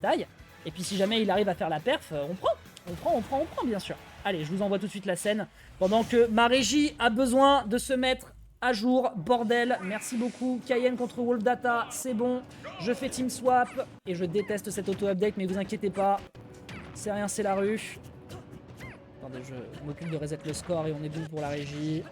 taille. Et puis si jamais il arrive à faire la perf, on prend bien sûr. Allez, je vous envoie tout de suite la scène. Pendant que ma régie a besoin de se mettre à jour, bordel. Merci beaucoup. Cayenne contre Wolf Data, c'est bon. Je fais team swap. Et je déteste cet auto-update, mais vous inquiétez pas. C'est rien, c'est la rue. Attendez, je m'occupe de reset le score et on est bon pour la régie.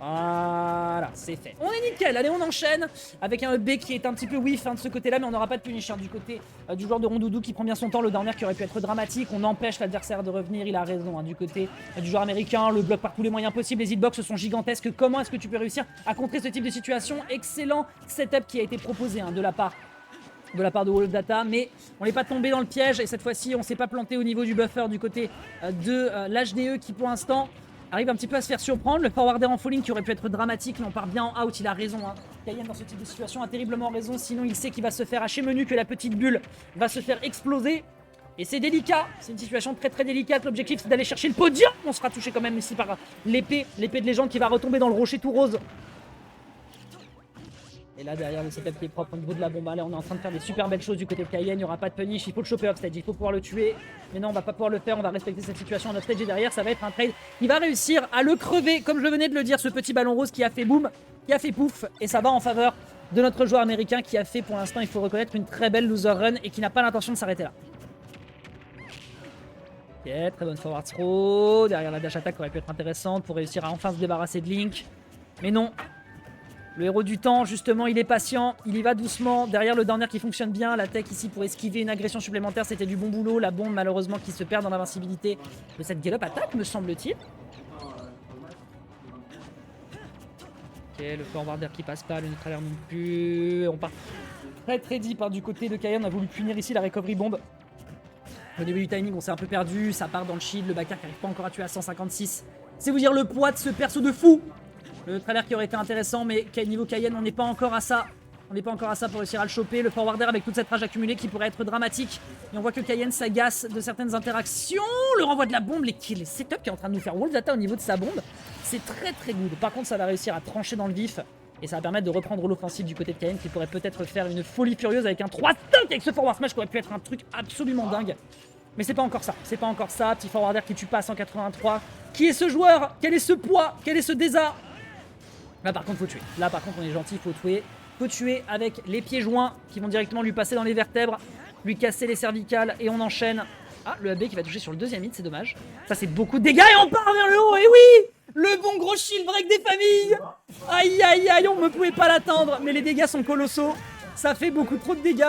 Voilà, c'est fait. On est nickel, allez on enchaîne avec un EB qui est un petit peu whiff de ce côté-là, mais on n'aura pas de punish du côté du joueur de Rondoudou qui prend bien son temps. Le dernier qui aurait pu être dramatique, on empêche l'adversaire de revenir, il a raison. Du côté du joueur américain, le bloc par tous les moyens possibles, les hitbox sont gigantesques. Comment est-ce que tu peux réussir à contrer ce type de situation? Excellent setup qui a été proposé de la part de Wolf Data, mais on n'est pas tombé dans le piège et cette fois-ci on s'est pas planté au niveau du buffer du côté de l'HDE qui pour l'instant arrive un petit peu à se faire surprendre. Le forwarder en falling qui aurait pu être dramatique, mais on part bien en out, il a raison. Cayenne dans ce type de situation a terriblement raison, sinon il sait qu'il va se faire hacher menu, que la petite bulle va se faire exploser. Et c'est délicat, c'est une situation très très délicate. L'objectif c'est d'aller chercher le podium. On sera touché quand même ici par l'épée de légende qui va retomber dans le rocher tout rose. Et là derrière le setup qui est propre au niveau de la bombe, là on est en train de faire des super belles choses du côté de Cayenne, il n'y aura pas de punish, il faut le choper offstage, il faut pouvoir le tuer. Mais non on va pas pouvoir le faire, on va respecter cette situation en offstage et derrière ça va être un trade. Il va réussir à le crever, comme je venais de le dire, ce petit ballon rose qui a fait boum, qui a fait pouf. Et ça va en faveur de notre joueur américain qui a fait pour l'instant, il faut reconnaître, une très belle loser run et qui n'a pas l'intention de s'arrêter là. Ok, très bonne forward throw, derrière la dash attack aurait pu être intéressante pour réussir à enfin se débarrasser de Link. Mais non. Le héros du temps, justement, il est patient, il y va doucement. Derrière le downers qui fonctionne bien, la tech ici pour esquiver une agression supplémentaire, c'était du bon boulot. La bombe, malheureusement, qui se perd dans l'invincibilité de cette get-up attaque, me semble-t-il. Ok, le forwarder qui passe pas, le neutralaire non plus. On part très très deep du côté de Cayenne. On a voulu punir ici la recovery bomb. Au début du timing, on s'est un peu perdu. Ça part dans le shield. Le backer qui n'arrive pas encore à tuer à 156. C'est vous dire le poids de ce perso de fou. Le trailer qui aurait été intéressant, mais niveau Cayenne, on n'est pas encore à ça. On n'est pas encore à ça pour réussir à le choper. Le forwarder avec toute cette rage accumulée qui pourrait être dramatique. Et on voit que Cayenne s'agace de certaines interactions. Le renvoi de la bombe, les setups qui est en train de nous faire Wolf Data au niveau de sa bombe. C'est très très good. Par contre, ça va réussir à trancher dans le vif. Et ça va permettre de reprendre l'offensive du côté de Cayenne qui pourrait peut-être faire une folie furieuse avec un 3-5 avec ce forward smash qui aurait pu être un truc absolument dingue. Mais c'est pas encore ça. C'est pas encore ça. Petit forwarder qui tue pas à 183. Qui est ce joueur? Quel est ce poids? Quel est ce désart? Là par contre faut tuer, là par contre on est gentil, faut tuer avec les pieds joints qui vont directement lui passer dans les vertèbres, lui casser les cervicales et on enchaîne. Ah, le AB qui va toucher sur le deuxième hit, c'est dommage. Ça c'est beaucoup de dégâts et on part vers le haut, et oui, le bon gros shield break des familles. Aïe aïe aïe, on ne pouvait pas l'attendre, mais les dégâts sont colossaux. Ça fait beaucoup trop de dégâts.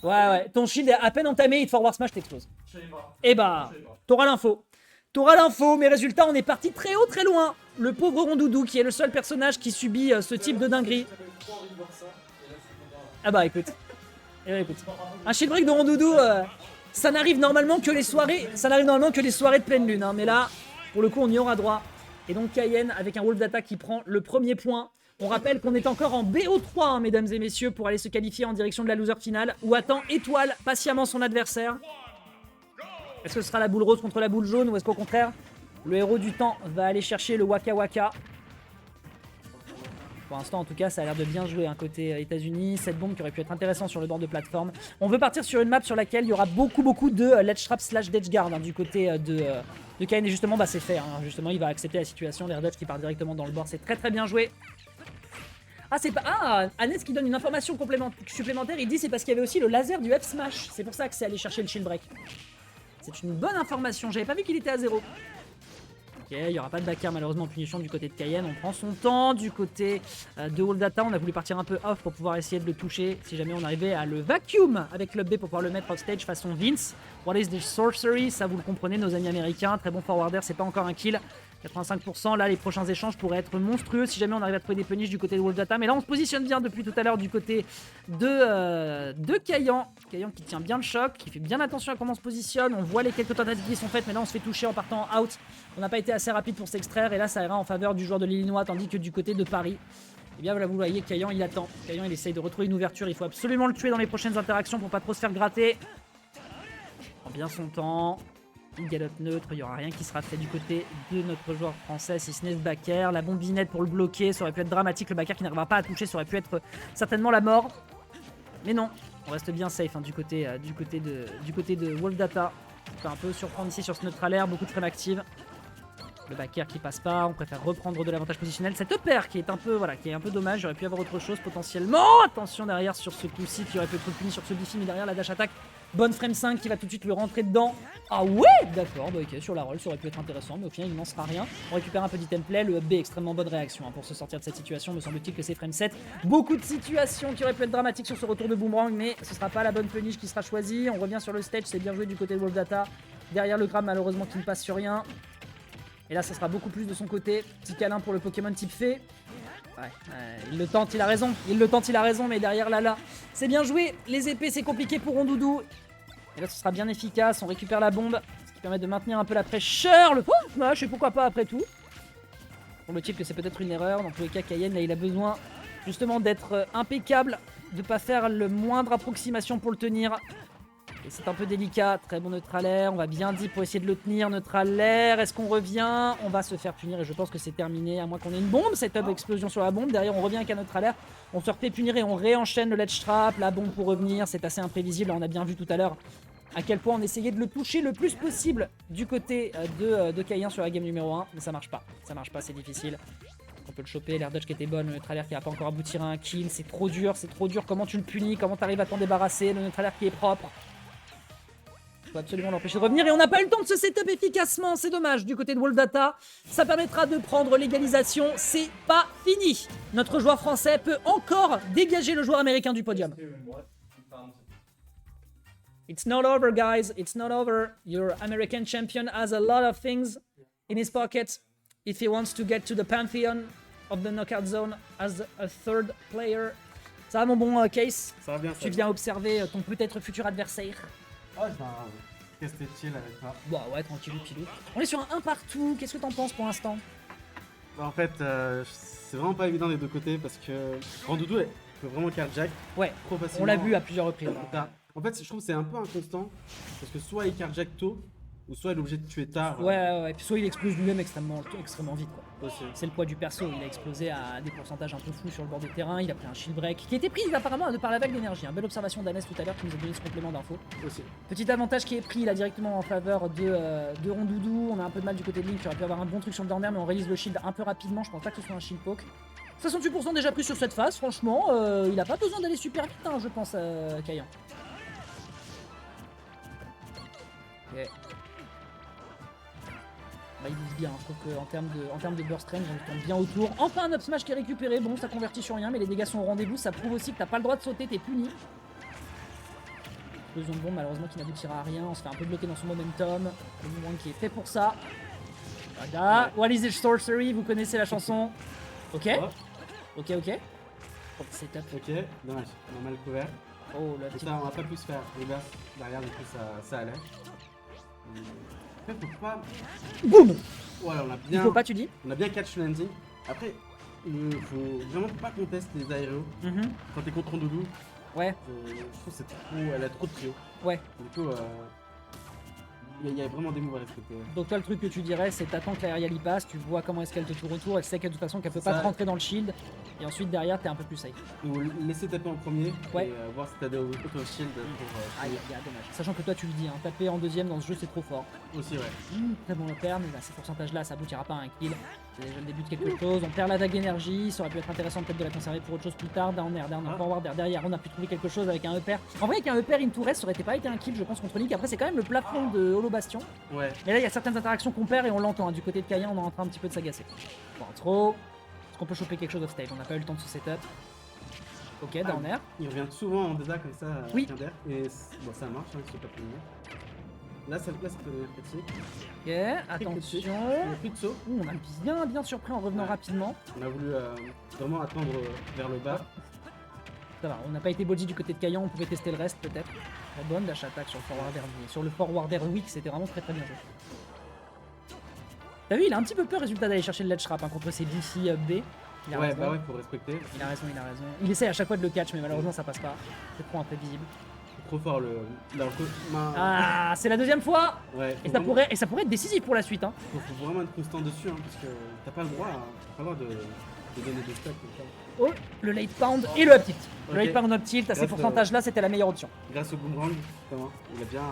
Ouais, ton shield est à peine entamé, il forward smash t'explose. Et bah, t'auras l'info. Mais résultat, on est parti très haut, très loin. Le pauvre Rondoudou qui est le seul personnage qui subit ce type de dinguerie. Ah bah écoute. Un shield break de Rondoudou, ça n'arrive normalement que les soirées. De pleine lune. Mais là, pour le coup, on y aura droit. Et donc Cayenne avec un Wolf Data qui prend le premier point. On rappelle qu'on est encore en BO3, mesdames et messieurs, pour aller se qualifier en direction de la loser finale, où attend Étoile patiemment son adversaire. Est-ce que ce sera la boule rose contre la boule jaune ou est-ce qu'au contraire, le héros du temps va aller chercher le Waka Waka? Pour l'instant, en tout cas, ça a l'air de bien jouer côté États-Unis. Cette bombe qui aurait pu être intéressante sur le bord de plateforme. On veut partir sur une map sur laquelle il y aura beaucoup de ledge trap slash edge guard du côté de Cayenne. Et justement, c'est fait. Justement, il va accepter la situation. L'air dodge qui part directement dans le bord. C'est très très bien joué. Ah, c'est pas. Ah, Anes qui donne une information supplémentaire. Il dit c'est parce qu'il y avait aussi le laser du F-Smash. C'est pour ça que c'est allé chercher le shield break. C'est une bonne information, j'avais pas vu qu'il était à 0. Ok, il n'y aura pas de backer malheureusement en punition du côté de Cayenne. On prend son temps du côté de Wolf Data. On a voulu partir un peu off pour pouvoir essayer de le toucher. Si jamais on arrivait à le vacuum avec Club B pour pouvoir le mettre off stage façon Vince. What is this sorcery? Ça vous le comprenez, nos amis américains. Très bon forwarder, c'est pas encore un kill. 85%, là les prochains échanges pourraient être monstrueux si jamais on arrive à trouver des punishes du côté de Wolf Data. Mais là on se positionne bien depuis tout à l'heure du côté de Cayenne. Cayenne qui tient bien le choc, qui fait bien attention à comment on se positionne. On voit les quelques tentatives qui sont faites, mais là on se fait toucher en partant out. On n'a pas été assez rapide pour s'extraire et là ça ira en faveur du joueur de l'Illinois, tandis que du côté de Paris, et bien voilà, vous voyez, Cayenne il attend. Cayenne il essaye de retrouver une ouverture, il faut absolument le tuer dans les prochaines interactions pour pas trop se faire gratter. Il prend bien son temps. Une galope neutre, il n'y aura rien qui sera fait du côté de notre joueur français, si ce n'est ce backer. La bombinette pour le bloquer, ça aurait pu être dramatique. Le backer qui n'arrivera pas à toucher, ça aurait pu être certainement la mort. Mais non, On reste bien safe hein, du côté de Wolf Data. On peut un peu surprendre ici sur ce neutralaire, beaucoup de frames actives. Le back air qui passe pas, on préfère reprendre de l'avantage positionnel. Cette up air qui est un peu, voilà, qui est un peu dommage, j'aurais pu avoir autre chose potentiellement. Attention derrière sur ce coup-ci qui aurait pu être puni sur ce Bifi, mais derrière la dash attack. Bonne frame 5 qui va tout de suite lui rentrer dedans. Ah ouais, d'accord, bah ok, sur la roll ça aurait pu être intéressant, mais au final il n'en sera rien. On récupère un petit template, le up B, extrêmement bonne réaction hein, pour se sortir de cette situation, me semble-t-il que c'est frame 7. Beaucoup de situations qui auraient pu être dramatiques sur ce retour de boomerang, mais ce sera pas la bonne punish qui sera choisie. On revient sur le stage, c'est bien joué du côté de Wolf Data. Derrière le grab malheureusement qui ne passe sur rien. Et là, ça sera beaucoup plus de son côté. Petit câlin pour le Pokémon type fée. Ouais, il le tente, il a raison. Il le tente, il a raison, mais derrière là, c'est bien joué. Les épées, c'est compliqué pour Rondoudou. Et là, ce sera bien efficace. On récupère la bombe, ce qui permet de maintenir un peu la fraîcheur. Le je sais pourquoi pas après tout. Pour le type que c'est peut-être une erreur. Dans tous les cas, Cayenne, là, il a besoin justement d'être impeccable, de pas faire le moindre approximation pour le tenir. Et c'est un peu délicat, très bon neutralaire, on va bien dire pour essayer de le tenir, neutralaire, est-ce qu'on revient? On va se faire punir et je pense que c'est terminé, à moins qu'on ait une bombe, cette up explosion sur la bombe, derrière on revient avec un neutralaire, on se refait punir et on réenchaîne le ledge trap, la bombe pour revenir, c'est assez imprévisible, on a bien vu tout à l'heure à quel point on essayait de le toucher le plus possible du côté de Kayen sur la game numéro 1, mais ça marche pas, c'est difficile. On peut le choper, l'air dodge qui était bonne, le neutralaire qui n'a pas encore abouti à un kill, c'est trop dur, comment tu le punis, comment tu arrives à t'en débarrasser, le neutralaire qui est propre. Faut absolument l'empêcher de revenir et on n'a pas eu le temps de se setup efficacement, c'est dommage du côté de Wolf Data. Ça permettra de prendre l'égalisation, c'est pas fini. Notre joueur français peut encore dégager le joueur américain du podium. It's not over guys, it's not over. Your American champion has a lot of things in his pocket if he wants to get to the pantheon of the knockout zone as a third player. Ça va mon bon Case? Ça va bien. Tu viens observer ton peut-être futur adversaire. Ouais, je vais rester chill avec toi. Bah ouais, tranquillou pilou. On est sur un 1 partout, qu'est-ce que t'en penses pour l'instant? Bah, en fait, c'est vraiment pas évident des deux côtés parce que Rondoudou peut vraiment carjack Ouais, trop facilement. on l'a vu à plusieurs reprises. En fait, je trouve que c'est un peu inconstant parce que soit il carjack tôt, ou soit il est obligé de tuer tard. Ouais, puis soit il explose lui-même extrêmement vite quoi. Aussi. C'est le poids du perso, il a explosé à des pourcentages un peu fous sur le bord des terrains, il a pris un shield break qui était pris apparemment par la vague d'énergie. Belle observation d'Anes tout à l'heure qui nous a donné ce complément d'infos. Aussi. Petit avantage qui est pris là directement en faveur de Rondoudou, on a un peu de mal du côté de Link, qui aurait pu avoir un bon truc sur le down air mais on réalise le shield un peu rapidement, je pense pas que ce soit un shield poke. 68% déjà pris sur cette phase, franchement, il a pas besoin d'aller super vite hein, je pense Kayan. Ok. Bah, il vise bien, je trouve qu'en termes de burst range, on tourne bien autour. Enfin un up smash qui est récupéré, bon ça convertit sur rien, mais les dégâts sont au rendez-vous, ça prouve aussi que t'as pas le droit de sauter, t'es puni. Explosion de bombe malheureusement qui n'aboutira à rien, on se fait un peu bloquer dans son momentum. Le mouvement qui est fait pour ça. Voilà, What is the sorcery, vous connaissez la chanson. Ok, ok. Setup. Ok, dommage, on a mal couvert. Oh la Et petite... ça, on va pas plus faire reverse derrière, du coup ça allait. Après, faut pas. Boum. Voilà, on a Il bien. faut pas tu dis. On a bien catch landing. Après, il faut vraiment pas qu'on teste les aéros. Quand t'es contre Rondoudou, Ouais, je trouve que c'est trop. Elle a trop de trio. ouais. Du coup, il y a vraiment des moves à respecter. Donc toi le truc que tu dirais c'est t'attends que l'aérial y passe, tu vois comment est-ce qu'elle te tourne autour, elle sait que de toute façon qu'elle peut pas Ça. te rentrer dans le shield, et ensuite derrière t'es un peu plus safe. Ou laisser taper en premier Ouais. et voir si t'as des auto-shield pour. Aïe, dommage. Sachant que toi tu le dis, hein, taper en deuxième dans ce jeu c'est trop fort. Aussi, ouais. Très bon repère, mais à ces pourcentages là ça aboutira pas à un kill. C'est déjà le début de quelque chose, on perd la dague d'énergie, ça aurait pu être intéressant peut-être de la conserver pour autre chose plus tard, down air, forward air, derrière on a pu trouver quelque chose avec un upper. En vrai avec un upper into rest ça aurait pas été un kill je pense contre Link, après c'est quand même le plafond de Holo Bastion. Ouais. Mais là il y a certaines interactions qu'on perd et on l'entend, hein. Du côté de Kayan on est en train un petit peu de s'agacer. Bon trop, est-ce qu'on peut choper quelque chose off stage? On n'a pas eu le temps de se setup. Ok, down air. Il revient souvent en désert comme ça, Oui. avec un d'air. Et bon, ça marche, hein, c'est pas plus mal. Là, ça peut devenir critique. Ok, attention. Il n'y a plus de saut. Ouh, on a bien surpris en revenant Ouais. rapidement. On a voulu vraiment attendre vers le bas. Ça va, on n'a pas été body du côté de Kayan, on pouvait tester le reste peut-être. Très bonne dash attack sur le forward air. Sur le forward air weak, c'était vraiment très bien joué. T'as vu, il a un petit peu peur résultat d'aller chercher le ledge trap hein, contre ses DC B. Il a Ouais, raison. bah ouais, faut respecter. Il a raison. Il essaie à chaque fois de le catch, mais malheureusement ça passe pas. C'est trop imprévisible. C'est trop fort le. Ah, c'est la deuxième fois. Ouais. Et ça pourrait être décisif pour la suite. Hein. Faut vraiment être constant dessus, hein, parce que t'as pas le droit de te donner des stacks comme ça. Oh, le late pound et le up tilt. Le Ok. late pound up tilt, à ces Grâce, pourcentages-là, c'était la meilleure option. Grâce au boomerang, justement, il a bien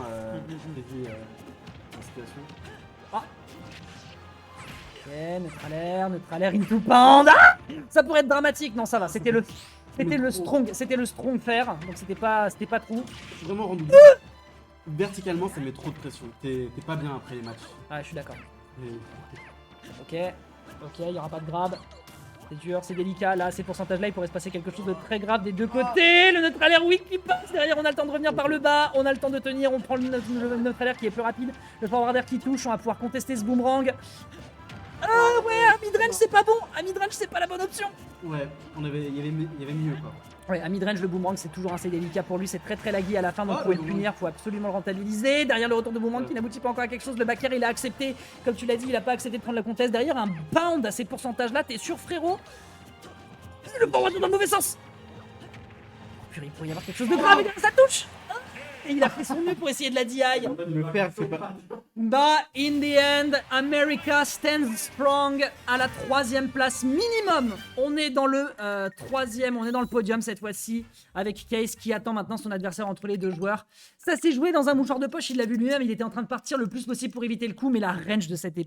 prédit la situation. Ok, neutre air, into pound. Ah, ça pourrait être dramatique. Non, ça va. C'était le strong fair, donc c'était pas trop. C'est vraiment rendu. Verticalement, ça met trop de pression. T'es pas bien après les matchs. Ah, je suis d'accord. Et- Ok, il y aura pas de grab. C'est dur, c'est délicat. Là, à ces pourcentages-là, il pourrait se passer quelque chose de très grave des deux côtés. Le neutral air weak qui passe. Derrière, on a le temps de revenir par le bas. On a le temps de tenir. On prend le neutral air qui est plus rapide. Le forward air qui touche. On va pouvoir contester ce boomerang. Ah ouais, à midrange, c'est pas bon. À midrange, c'est pas la bonne option. Ouais, il y avait mieux quoi. Ouais, à midrange, le boomerang, c'est toujours assez délicat pour lui. C'est très laggy à la fin. Donc, Ah, pour le le punir, faut absolument le rentabiliser. Derrière le retour de boomerang qui n'aboutit pas encore à quelque chose. Le back air, il a accepté. Comme tu l'as dit, il a pas accepté de prendre la conteste. Derrière, un pound à ces pourcentages-là. T'es sûr, frérot? Le forward dans le mauvais sens. Oh, purée, il pourrait y avoir quelque chose de grave et derrière, ça touche. Et il a fait son mieux pour essayer de la DI. Le père, c'est pas. Bah, in the end, America stands strong à la 3e place minimum. On est dans le 3e, on est dans le podium cette fois-ci, avec Case qui attend maintenant son adversaire entre les deux joueurs. Ça s'est joué dans un mouchoir de poche, il l'a vu lui-même, il était en train de partir le plus possible pour éviter le coup, mais la range de cette épée